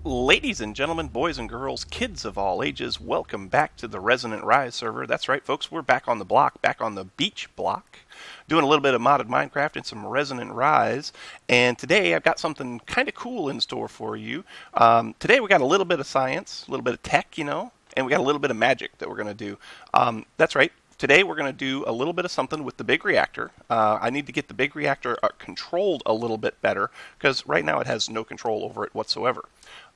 Ladies and gentlemen, boys and girls, kids of all ages, welcome back to the Resonant Rise server. That's right, folks, we're back on the block, back on the BeachBlock, doing a little bit of modded Minecraft and some Resonant Rise. And today I've got something kind of cool in store for you. Today we got a little bit of science, a little bit of tech, and we got a little bit of magic that we're going to do. That's right. Today we're going to do a little bit of something with the big reactor. I need to get the big reactor controlled a little bit better because right now it has no control over it whatsoever.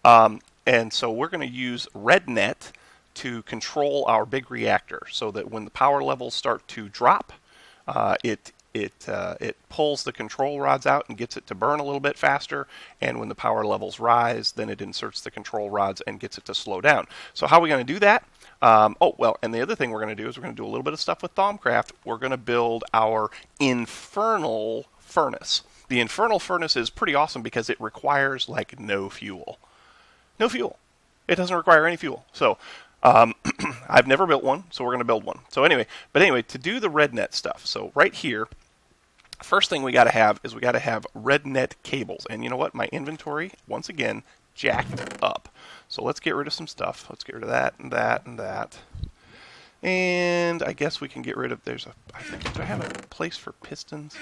And so we're going to use Rednet to control our big reactor so that when the power levels start to drop, it pulls the control rods out and gets it to burn a little bit faster, and when the power levels rise, then it inserts the control rods and gets it to slow down. So how are we going to do that? And the other thing we're going to do is we're going to do a little bit of stuff with Thaumcraft. We're going to build our Infernal Furnace. The Infernal Furnace is pretty awesome because it requires like no fuel. No fuel. It doesn't require any fuel. So I've never built one, so we're going to build one. So anyway, to do the Rednet stuff, so right here, first thing we got to have is we got to have Rednet Cables. And you know what? My inventory, once again, jacked up. So let's get rid of some stuff. Let's get rid of that and that and that. And I guess we can get rid of, do I have a place for pistons?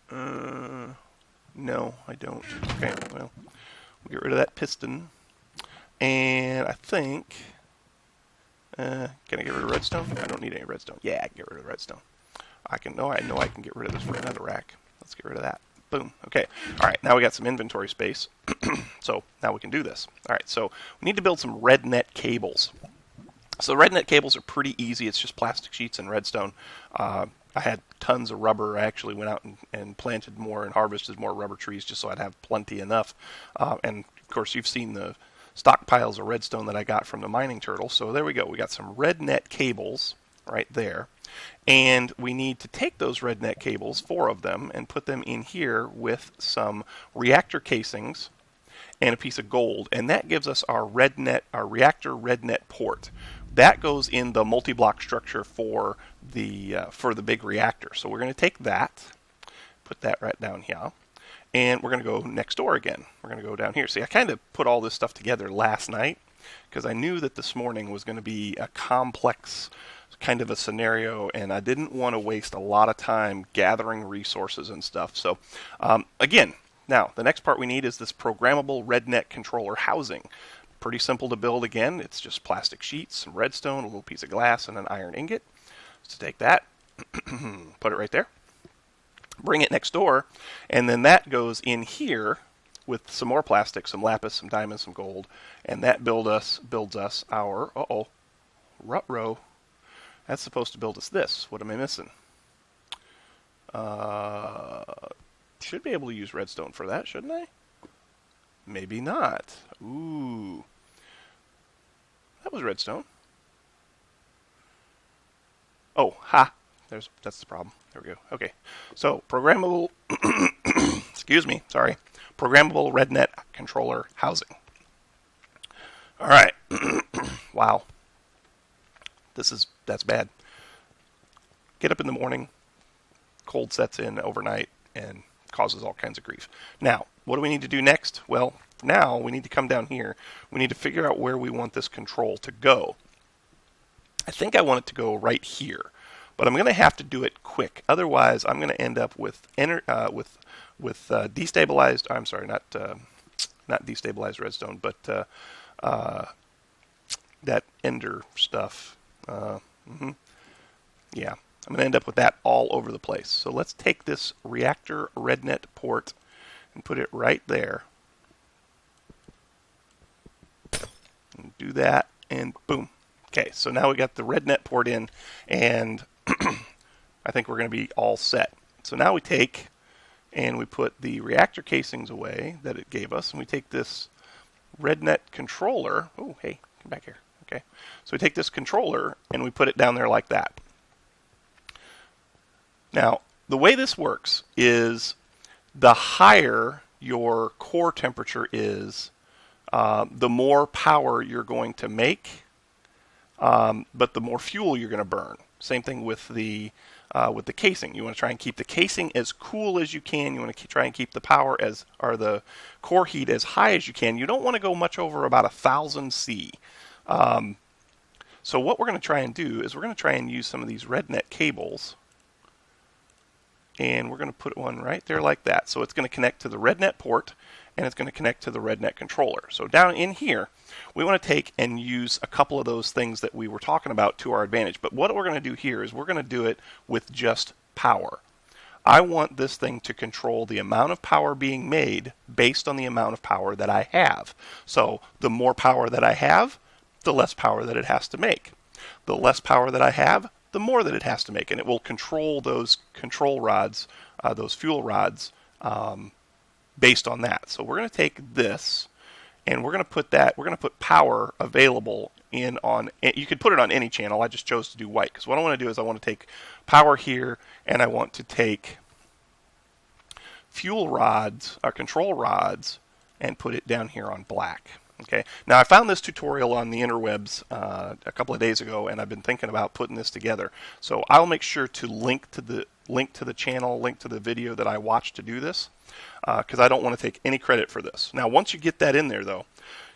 No, I don't. Okay, well, we'll get rid of that piston. And I think, can I get rid of redstone? I don't need any redstone. Yeah, I can get rid of redstone. I know I can get rid of this for another rack. Let's get rid of that. Boom. Okay. All right. Now we got some inventory space. So now we can do this. All right. So we need to build some Rednet cables. So Rednet cables are pretty easy. It's just plastic sheets and redstone. I had tons of rubber. I actually went out and planted more and harvested more rubber trees just so I'd have plenty enough. And of course, you've seen the stockpiles of redstone that I got from the mining turtle. So there we go. We got some Rednet cables right there. And we need to take those Rednet cables, 4 of them, and put them in here with some reactor casings and a piece of gold. And that gives us our reactor Rednet port. That goes in the multi-block structure for the big reactor. So we're going to take that, put that right down here, and we're going to go next door again. We're going to go down here. See, I kind of put all this stuff together last night because I knew that this morning was going to be a complex kind of a scenario, and I didn't want to waste a lot of time gathering resources and stuff. So again, now the next part we need is this programmable Rednet Controller housing. Pretty simple to build again. It's just plastic sheets, some redstone, a little piece of glass, and an iron ingot. So take that, put it right there, bring it next door, and then that goes in here with some more plastic, some lapis, some diamonds, some gold, and that builds us our, rut-row. That's supposed to build us this. What am I missing? Should be able to use redstone for that, shouldn't I? Maybe not. Ooh. That was redstone. Oh, ha. That's the problem. There we go. Okay. So, programmable, excuse me, sorry. Programmable Rednet Controller housing. All right. Wow. That's bad. Get up in the morning, cold sets in overnight, and causes all kinds of grief. Now, what do we need to do next? Well, now we need to come down here. We need to figure out where we want this control to go. I think I want it to go right here, but I'm going to have to do it quick. Otherwise, I'm going to end up with destabilized. I'm sorry, not destabilized redstone, but that ender stuff. Yeah, I'm going to end up with that all over the place. So let's take this reactor Rednet port and put it right there. And do that, and boom. Okay, so now we got the Rednet port in, and I think we're going to be all set. So now we take and we put the reactor casings away that it gave us, and we take this Rednet controller. Oh, hey, come back here. Okay, so we take this controller and we put it down there like that. Now, the way this works is the higher your core temperature is, the more power you're going to make, but the more fuel you're going to burn. Same thing with the with the casing. You want to try and keep the casing as cool as you can. You want to try and keep the power or the core heat as high as you can. You don't want to go much over about 1000 C. So what we're going to try and do is we're going to try and use some of these Rednet cables, and we're going to put one right there like that. So it's going to connect to the Rednet port, and it's going to connect to the Rednet controller. So down in here, we want to take and use a couple of those things that we were talking about to our advantage. But what we're going to do here is we're going to do it with just power. I want this thing to control the amount of power being made based on the amount of power that I have. So the more power that I have, the less power that it has to make. The less power that I have, the more that it has to make. And it will control those control rods, those fuel rods, based on that. So we're going to take this, and we're going to put power available in on, you could put it on any channel. I just chose to do white, because what I want to do is I want to take power here, and I want to take fuel rods, or control rods, and put it down here on black. Okay. Now I found this tutorial on the interwebs a couple of days ago, and I've been thinking about putting this together. So I'll make sure to link to the channel, link to the video that I watched to do this, because I don't want to take any credit for this. Now once you get that in there, though,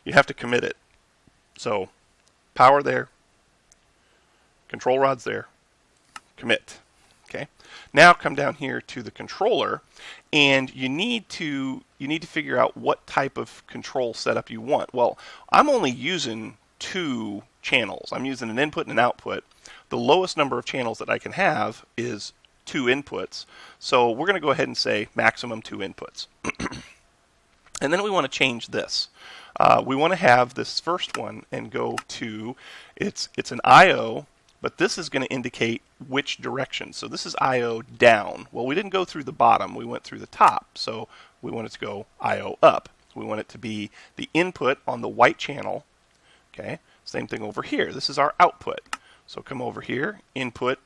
you have to commit it. So power there, control rods there, commit. Okay. Now come down here to the controller, and you need to figure out what type of control setup you want. Well, I'm only using 2 channels. I'm using an input and an output. The lowest number of channels that I can have is 2 inputs. So we're going to go ahead and say maximum 2 inputs. And then we want to change this. We want to have this first one and go to, it's an I/O, but this is going to indicate which direction. So this is I/O down. Well, we didn't go through the bottom. We went through the top. So we want it to go I/O up. We want it to be the input on the white channel. Okay. Same thing over here. This is our output. So come over here, input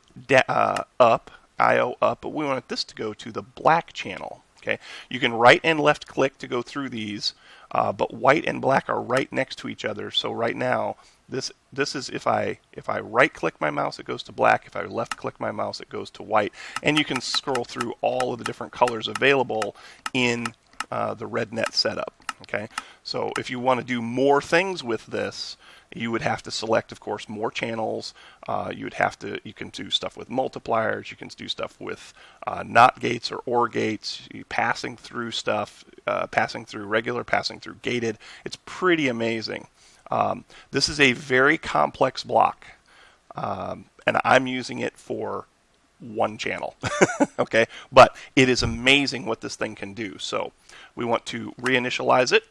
up, I/O up, but we want this to go to the black channel. Okay. You can right and left click to go through these, but white and black are right next to each other. So right now, this is if I right click my mouse, it goes to black. If I left click my mouse, it goes to white. And you can scroll through all of the different colors available in the Rednet setup. Okay, so if you want to do more things with this, you would have to select, of course, more channels. You can do stuff with multipliers. You can do stuff with NOT gates or OR gates. Passing through stuff, passing through regular, passing through gated. It's pretty amazing. This is a very complex block, and I'm using it for 1 channel. Okay, but it is amazing what this thing can do. So we want to reinitialize it,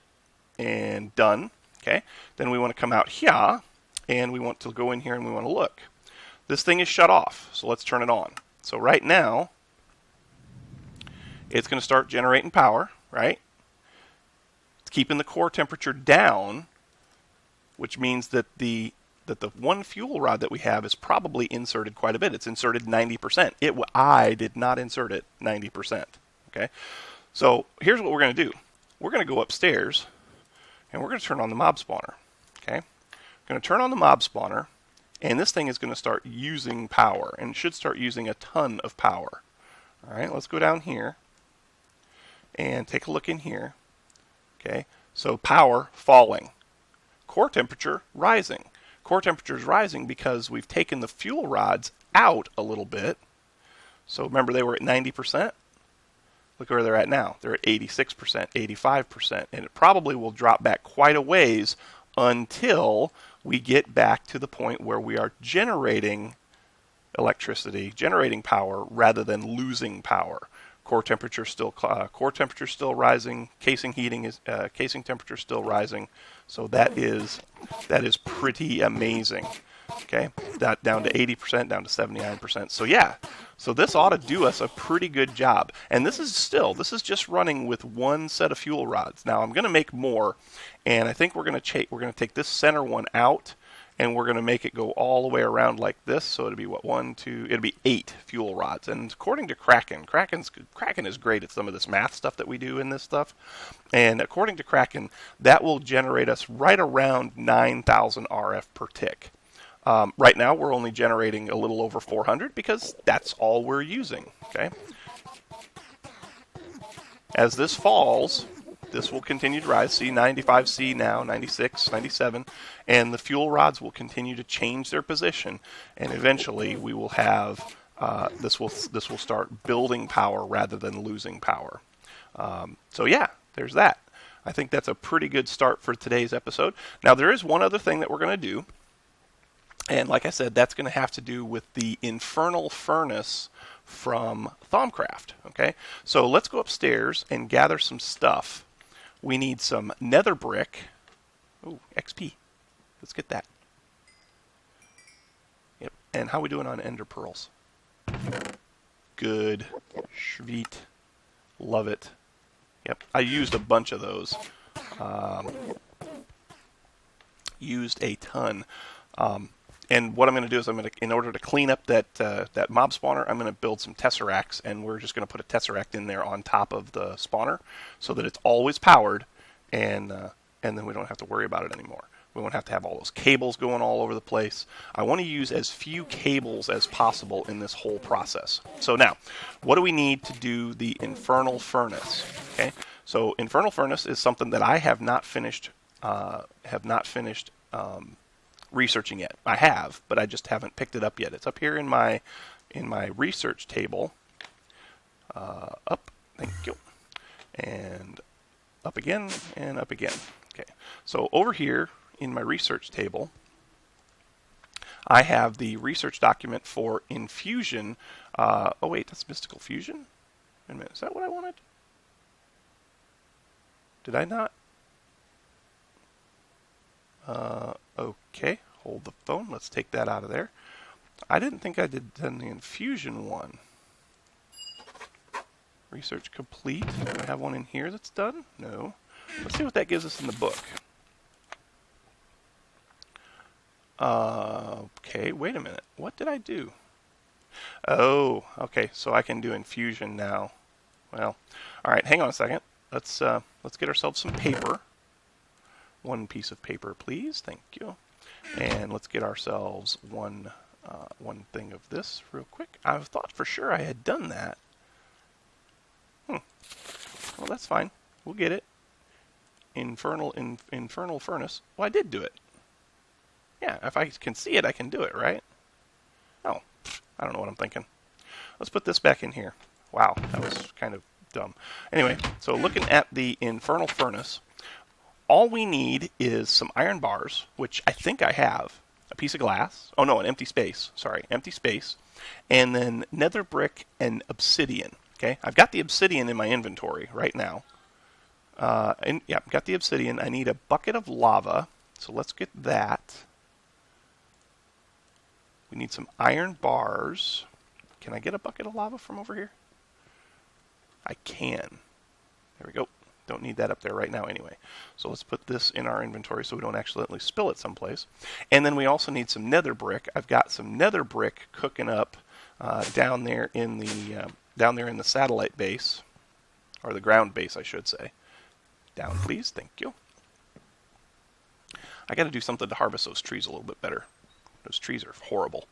and done. Okay, then we want to come out here, and we want to go in here and we want to look. This thing is shut off, so let's turn it on. So right now, it's going to start generating power, right? It's keeping the core temperature down, which means that the one fuel rod that we have is probably inserted quite a bit. It's inserted 90%. I did not insert it 90%. Okay, so here's what we're going to do. We're going to go upstairs, and we're going to turn on the mob spawner. Okay, we're going to turn on the mob spawner, and this thing is going to start using power, and should start using a ton of power. All right, let's go down here and take a look in here. Okay, so power falling, core temperature rising. Core temperature is rising because we've taken the fuel rods out a little bit. So remember, they were at 90%. Look where they're at now. They're at 86%, 85%, and it probably will drop back quite a ways until we get back to the point where we are generating electricity, generating power, rather than losing power. Core temperature still rising. Casing temperature still rising. So that is pretty amazing. Okay, that down to 80%, down to 79%. So yeah, so this ought to do us a pretty good job. And this is just running with 1 set of fuel rods. Now I'm going to make more, and I think we're going to take this center one out, and we're going to make it go all the way around like this. So it'll be what, 1, 2, it'll be 8 fuel rods. And according to Krakaen is great at some of this math stuff that we do in this stuff. And according to Krakaen, that will generate us right around 9,000 RF per tick. Right now we're only generating a little over 400 because that's all we're using. Okay. As this falls, this will continue to rise. See 95C now, 96, 97, and the fuel rods will continue to change their position, and eventually we will have this will start building power rather than losing power. So yeah, there's that. I think that's a pretty good start for today's episode. Now there is one other thing that we're going to do, and like I said, that's going to have to do with the Infernal Furnace from Thaumcraft. Okay, so let's go upstairs and gather some stuff. We need some nether brick. Ooh, XP. Let's get that. Yep. And how are we doing on ender pearls? Good. Sweet. Love it. Yep. I used a bunch of those. Used a ton. And what I'm going to do is in order to clean up that mob spawner, I'm going to build some tesseracts, and we're just going to put a tesseract in there on top of the spawner so that it's always powered, and then we don't have to worry about it anymore. We won't have to have all those cables going all over the place. I want to use as few cables as possible in this whole process. So now, what do we need to do the Infernal Furnace? Okay, so Infernal Furnace is something that I have not finished. Researching it. I have, but I just haven't picked it up yet. It's up here in my research table. Up, thank you, and up again, and up again. Okay, so over here in my research table, I have the research document for infusion. Oh wait, that's mystical fusion. Wait a minute, is that what I wanted? Did I not? Okay, hold the phone. Let's take that out of there. I didn't think I did the infusion one. Research complete. Do I have one in here that's done? No. Let's see what that gives us in the book. Okay, wait a minute. What did I do? Oh, okay, so I can do infusion now. Well, all right, hang on a second. Let's get ourselves some paper. One piece of paper, please. Thank you. And let's get ourselves one thing of this real quick. I thought for sure I had done that. Well, that's fine. We'll get it. Infernal Furnace. Well, I did do it. Yeah, if I can see it, I can do it, right? Oh, I don't know what I'm thinking. Let's put this back in here. Wow, that was kind of dumb. Anyway, so looking at the Infernal Furnace, all we need is some iron bars, which I think I have, a piece of glass, oh no, an empty space, sorry, empty space, and then nether brick and obsidian, okay? I've got the obsidian in my inventory right now. And yeah, I've got the obsidian. I need a bucket of lava, so let's get that. We need some iron bars. Can I get a bucket of lava from over here? I can. There we go. Don't need that up there right now anyway. So let's put this in our inventory so we don't accidentally spill it someplace. And then we also need some nether brick. I've got some nether brick cooking up down there in the satellite base, or the ground base, I should say. Down, please. Thank you. I got to do something to harvest those trees a little bit better. Those trees are horrible.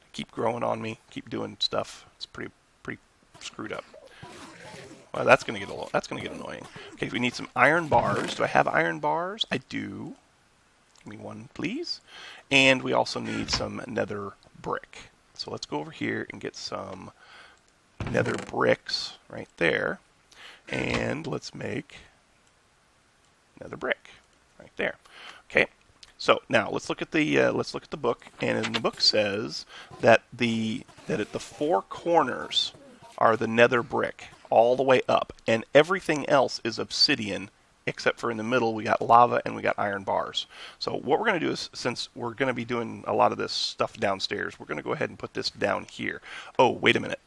They keep growing on me. Keep doing stuff. It's pretty screwed up. Well, that's gonna get annoying. Okay, we need some iron bars. Do I have iron bars? I do. Give me one, please. And we also need some nether brick. So let's go over here and get some nether bricks right there, and let's make nether brick right there. Okay. So now let's look at the book, and in the book says that at the four corners are the nether brick all the way up, and everything else is obsidian except for in the middle we got lava and we got iron bars. So what we're going to do is, since we're going to be doing a lot of this stuff downstairs, we're going to go ahead and put this down here. Oh, wait a minute.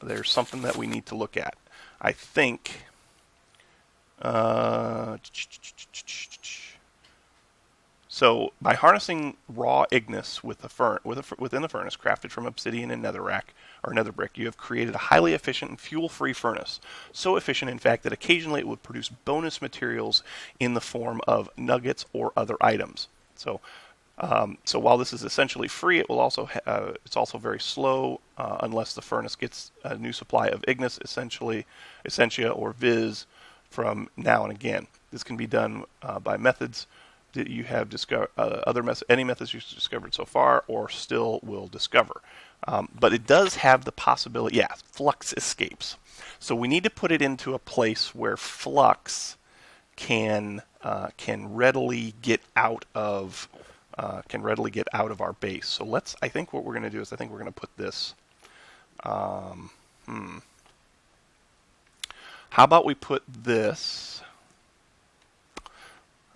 There's something that we need to look at. I think so by harnessing raw ignis within the furnace crafted from obsidian and nether brick, you have created a highly efficient and fuel-free furnace. So efficient, in fact, that occasionally it would produce bonus materials in the form of nuggets or other items. So So while this is essentially free, it will also it's also very slow unless the furnace gets a new supply of Ignis, Essentia, or Viz from now and again. This can be done by methods that you have discovered, any methods you've discovered so far, or still will discover. But it does have the possibility, flux escapes. So we need to put it into a place where flux can readily get out of our base. So I think what we're going to do is we're going to put this. How about we put this?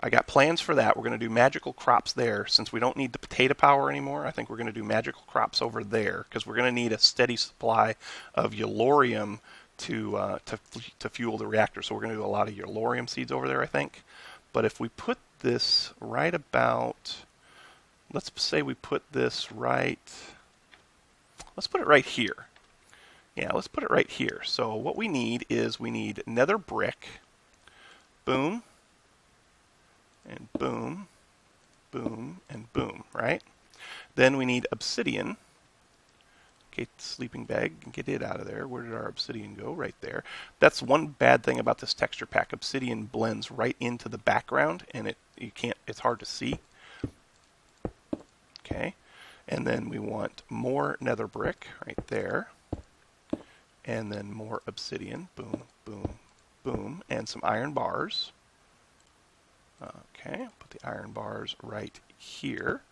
I got plans for that. We're going to do magical crops there. Since we don't need the potato power anymore, I think we're going to do magical crops over there because we're going to need a steady supply of Yellorium to fuel the reactor. So we're going to do a lot of Yellorium seeds over there, I think. But if we put this right about, let's say we put this right, let's put it right here. Yeah, let's put it right here. So what we need is nether brick, boom, and boom, boom, and boom, right? Then we need obsidian. Okay, sleeping bag, get it out of there. Where did our obsidian go? Right there. That's one bad thing about this texture pack. Obsidian blends right into the background, and it's hard to see. Okay, and then we want more nether brick right there, and then more obsidian, boom, boom, boom, and some iron bars. Okay, put the iron bars right here.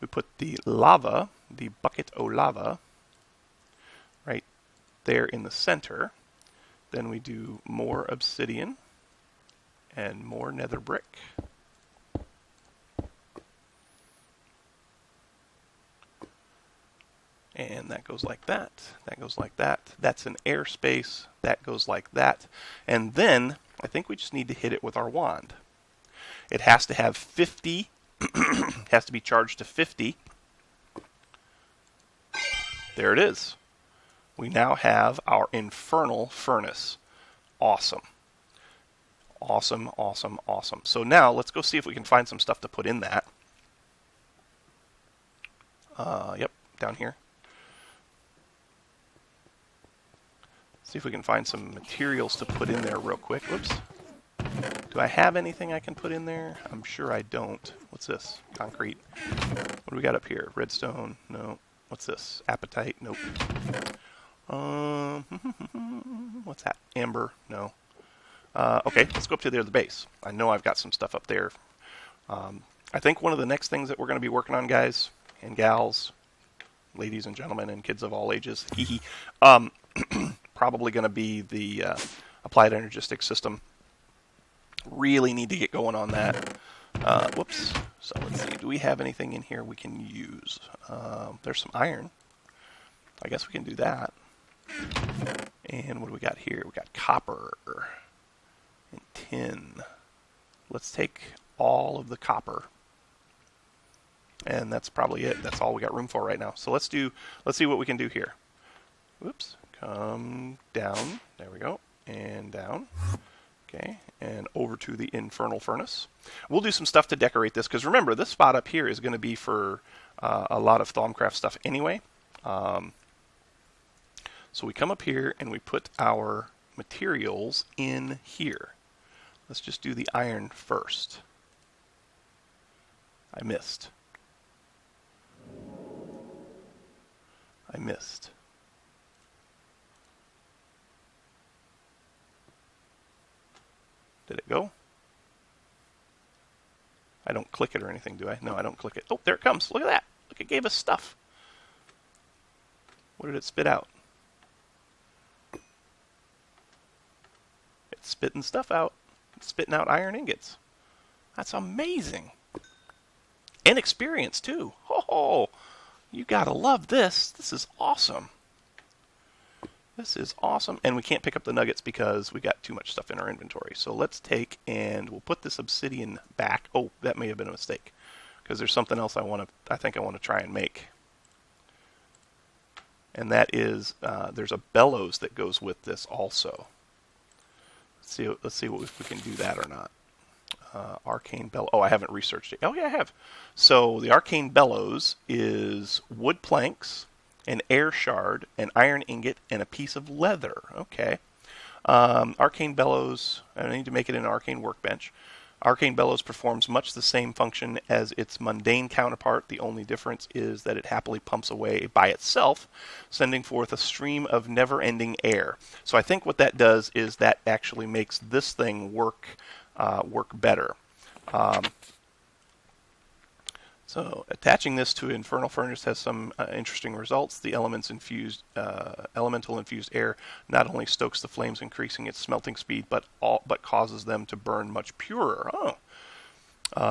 We put the lava, the bucket o' lava, right there in the center. Then we do more obsidian and more nether brick. And that goes like that. That goes like that. That's an airspace. That goes like that. And then I think we just need to hit it with our wand. It has to have 50, has to be charged to 50. There it is. We now have our Infernal Furnace. Awesome. Awesome, awesome, awesome. So now let's go see if we can find some stuff to put in that. Yep, down here. See if we can find some materials to put in there real quick. Whoops. Do I have anything I can put in there? I'm sure I don't. What's this? Concrete. What do we got up here? Redstone? No. What's this? Apatite? Nope. What's that? Amber? No. Okay, let's go up to the base. I know I've got some stuff up there. I think one of the next things that we're going to be working on, guys and gals, ladies and gentlemen, and kids of all ages, probably going to be the applied energistic system. Really need to get going on that. Whoops. So let's see. Do we have anything in here we can use? There's some iron. I guess we can do that. And what do we got here? We got copper and tin. Let's take all of the copper. And that's probably it. That's all we got room for right now. So let's see what we can do here. Whoops. Come down. There we go. And down. Okay, and over to the Infernal Furnace. We'll do some stuff to decorate this, because remember, this spot up here is going to be for a lot of Thaumcraft stuff anyway. So we come up here and we put our materials in here. Let's just do the iron first. I missed. Did it go? I don't click it or anything, do I? No, I don't click it. Oh, there it comes. Look at that. Look, it gave us stuff. What did it spit out? It's spitting stuff out. It's spitting out iron ingots. That's amazing. And experience, too. Oh, you gotta love this. This is awesome. This is awesome. And we can't pick up the nuggets because we got too much stuff in our inventory. So let's take and we'll put this obsidian back. Oh, that may have been a mistake, because there's something else I think I want to try and make. And that is, there's a bellows that goes with this also. Let's see if we can do that or not. Arcane Bellows. Oh, I haven't researched it. Oh, yeah, I have. So the Arcane Bellows is wood planks, an air shard, an iron ingot, and a piece of leather. Okay. Arcane Bellows, I need to make it an Arcane Workbench. Arcane Bellows performs much the same function as its mundane counterpart. The only difference is that it happily pumps away by itself, sending forth a stream of never-ending air. So I think what that does is that actually makes this thing work better. So attaching this to Infernal Furnace has some interesting results. The elemental infused air not only stokes the flames, increasing its smelting speed, but causes them to burn much purer. Oh,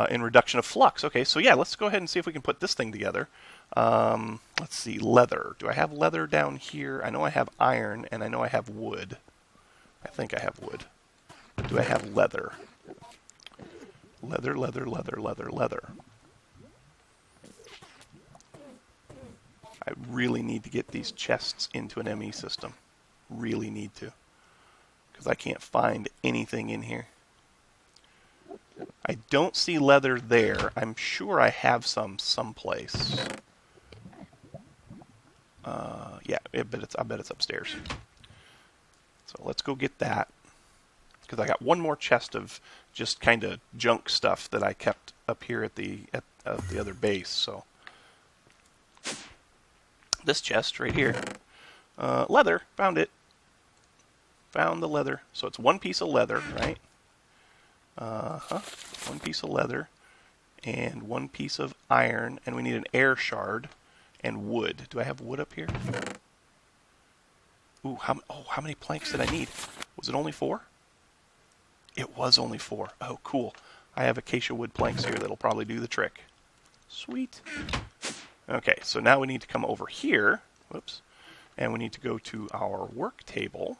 in reduction of flux. Okay, so yeah, let's go ahead and see if we can put this thing together. Let's see, leather. Do I have leather down here? I know I have iron, and I know I have wood. I think I have wood. Do I have leather? Leather, leather, leather, leather, leather. I really need to get these chests into an ME system. Really need to. Because I can't find anything in here. I don't see leather there. I'm sure I have some someplace. Yeah, I bet it's upstairs. So let's go get that. Because I got one more chest of just kind of junk stuff that I kept up here at the other base. So this chest right here, leather, found it. Found the leather. So it's one piece of leather, right? One piece of leather and one piece of iron, and we need an air shard and wood. Do I have wood up here? Ooh, how many planks did I need? Was it only 4? It was only 4. Oh, cool. I have acacia wood planks here that'll probably do the trick. Sweet. Okay, so now we need to come over here. Whoops. And we need to go to our work table.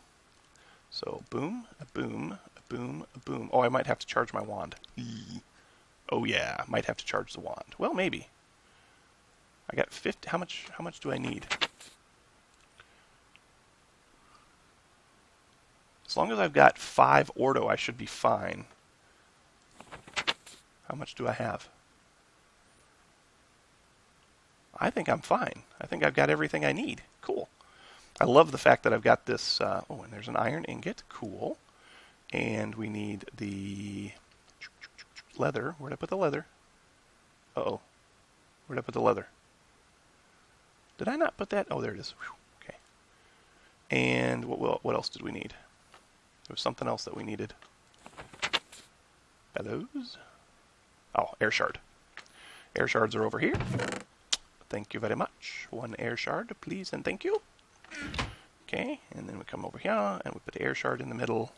So boom, a boom, a boom, a boom. Oh, I might have to charge my wand. Oh yeah, I might have to charge the wand. Well, maybe. I got 50. How much do I need? As long as I've got 5 ordo, I should be fine. How much do I have? I think I'm fine. I think I've got everything I need. Cool. I love the fact that I've got this. Oh, and there's an iron ingot. Cool. And we need the leather. Where'd I put the leather? Uh-oh. Where'd I put the leather? Did I not put that? Oh, there it is. Whew. Okay. And what else did we need? There was something else that we needed. Bellows. Oh, air shard. Air shards are over here. Thank you very much. 1 air shard, please, and thank you. Okay, and then we come over here, and we put the air shard in the middle.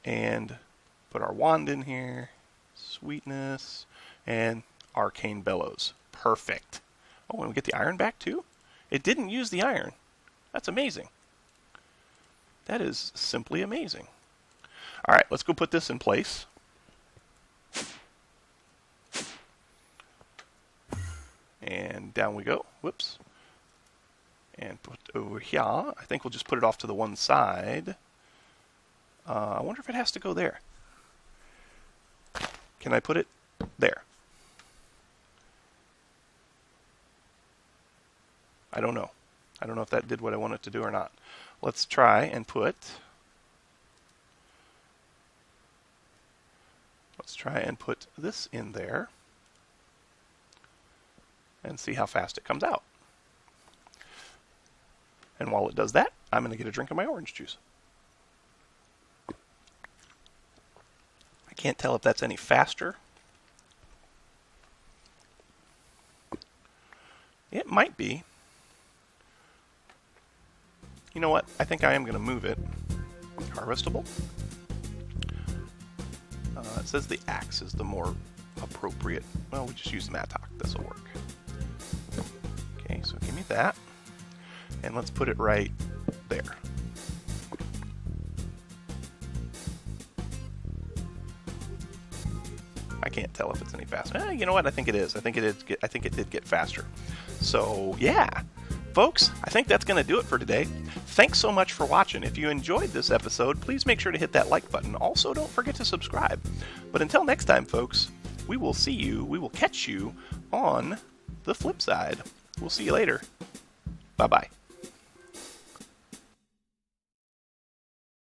And put our wand in here. Sweetness. And Arcane Bellows. Perfect. Oh, and we get the iron back, too? It didn't use the iron. That's amazing. That is simply amazing. All right, let's go put this in place. And down we go. Whoops. And put over here. I think we'll just put it off to the one side. I wonder if it has to go there. Can I put it there? I don't know. I don't know if that did what I want it to do or not. Let's try and put... Let's try and put this in there. And see how fast it comes out. And while it does that, I'm going to get a drink of my orange juice. I can't tell if that's any faster. It might be. You know what? I think I am going to move it. Harvestable. It says the axe is the more appropriate. Well, we just use the mattock. This will work. Okay, so give me that. And let's put it right there. I can't tell if it's any faster. You know what? I think it is. I think it did get faster. So yeah, folks, I think that's going to do it for today. Thanks so much for watching. If you enjoyed this episode, please make sure to hit that like button. Also, don't forget to subscribe. But until next time, folks, we will catch you on the flip side. We'll see you later. Bye-bye.